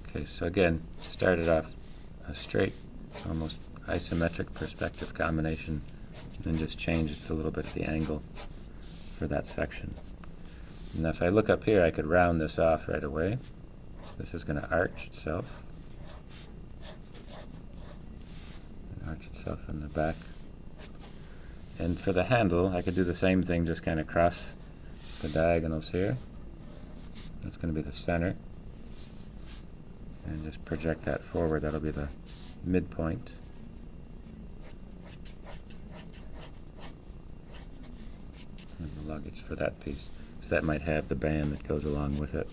Okay, so again, started off a straight, almost isometric perspective combination, and then just changed it a little bit at the angle for that section. And if I look up here, I could round this off right away. This is going to arch itself. And arch itself in the back. And for the handle, I could do the same thing, just kind of cross the diagonals here. That's going to be the center. And just project that forward. That'll be the midpoint. And the luggage for that piece. So that might have the band that goes along with it.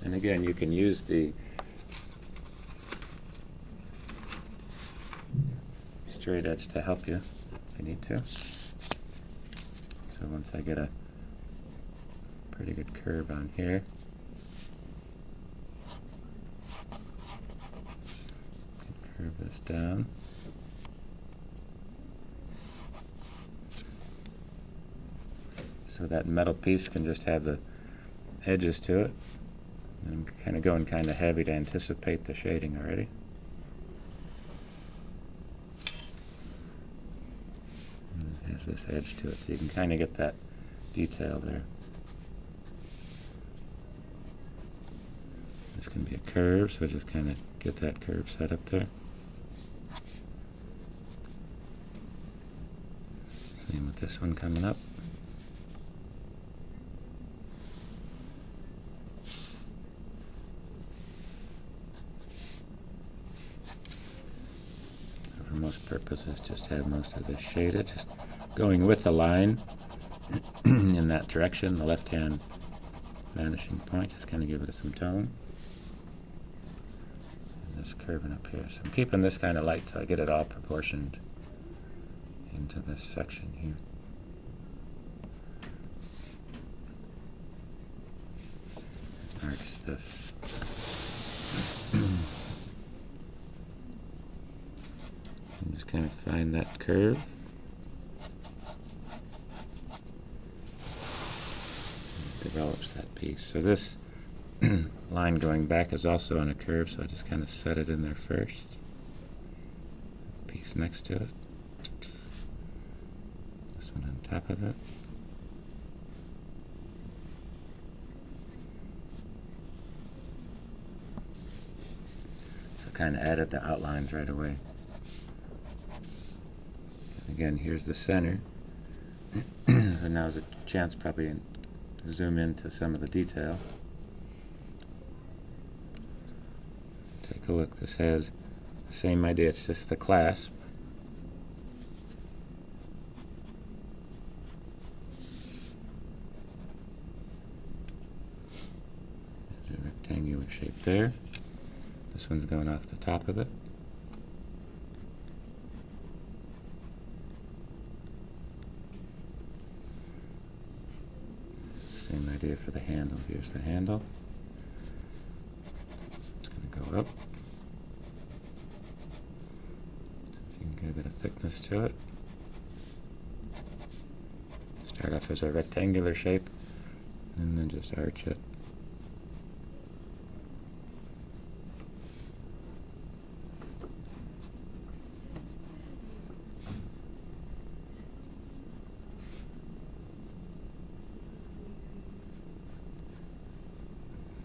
And again, you can use the straight edge to help you if you need to. So once I get a pretty good curve on here, curve this down. So that metal piece can just have the edges to it. And I'm kind of going kind of heavy to anticipate the shading already. And it has this edge to it, so you can kind of get that detail there. This can be a curve, so just kind of get that curve set up there. Same with this one coming up. For most purposes, just have most of this shaded, just going with the line in that direction, the left-hand vanishing point, just kind of give it some tone. And this curving up here. So I'm keeping this kind of light till I get it all proportioned into this section here. Arch this. And just kind of find that curve. It develops that piece. So this line going back is also on a curve, so I just kind of set it in there first. Piece next to it. This one on top of it. So kind of added the outlines right away. Again, here's the center. So now's a chance probably to zoom into some of the detail. Take a look. This has the same idea. It's just the clasp. There's a rectangular shape there. This one's going off the top of it. Same idea for the handle. Here's the handle. It's going to go up. So you can get a bit of thickness to it. Start off as a rectangular shape and then just arch it.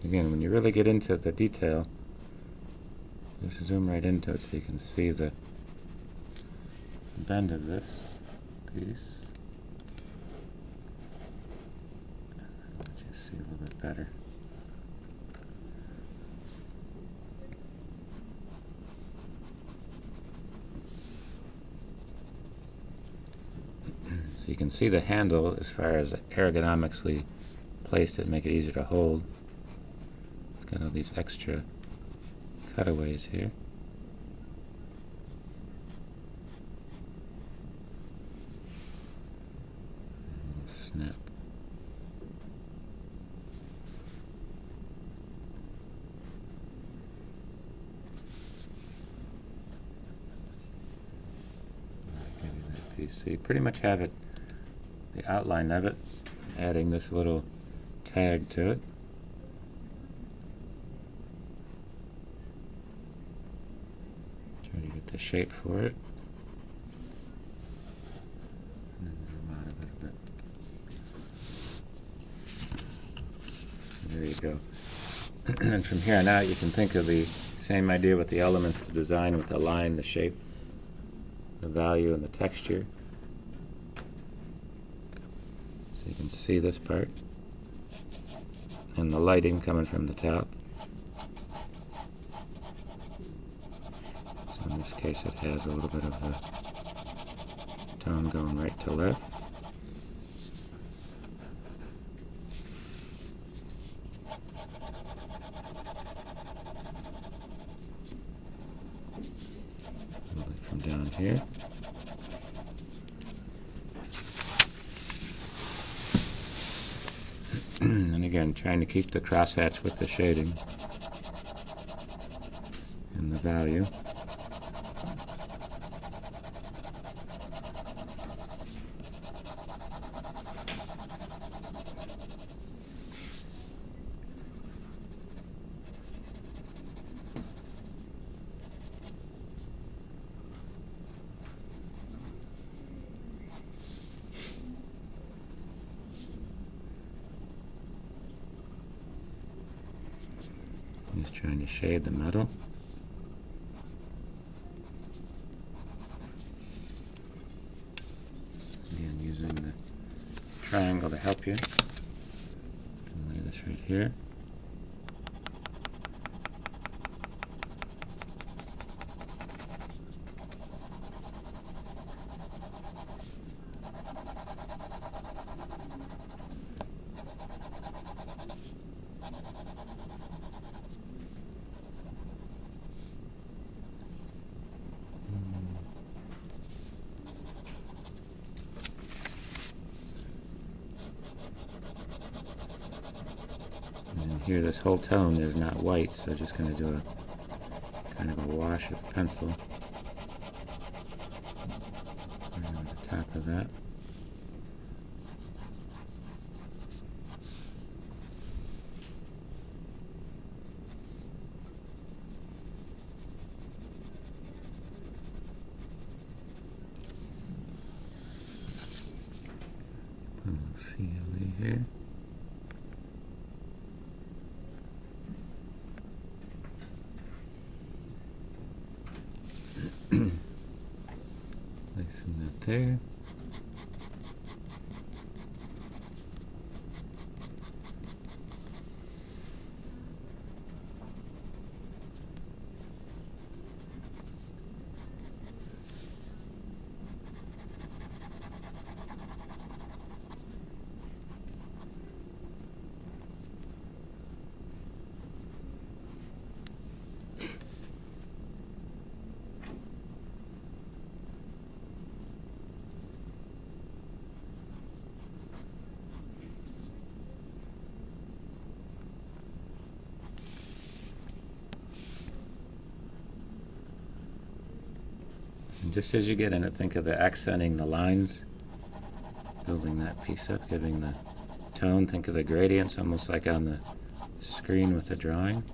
Again, when you really get into the detail, just zoom right into it so you can see the bend of this piece. Let you see a little bit better. So you can see the handle as far as ergonomically placed it, make it easier to hold. Got all these extra cutaways here. Snap. Give you that piece. So you pretty much have it, the outline of it, adding this little tag to it. the shape for it. And then zoom out a little bit. There you go. And from here on out, you can think of the same idea with the elements of the design, with the line, the shape, the value, and the texture. So you can see this part, and the lighting coming from the top. So in this case, it has a little bit of the tone going right to left. A little bit from down here. And again, trying to keep the crosshatch with the shading and the value. Just trying to shade the metal. Again, using the triangle to help you. Lay this right here. And here, this whole tone is not white, so just going to do a kind of a wash of pencil right over the top of that. CLE here. Placing that there. And just as you get in it, think of the accenting the lines, building that piece up, giving the tone. Think of the gradients, almost like on the screen with the drawing.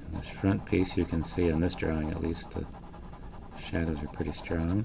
And this front piece, you can see on this drawing at least, the shadows are pretty strong.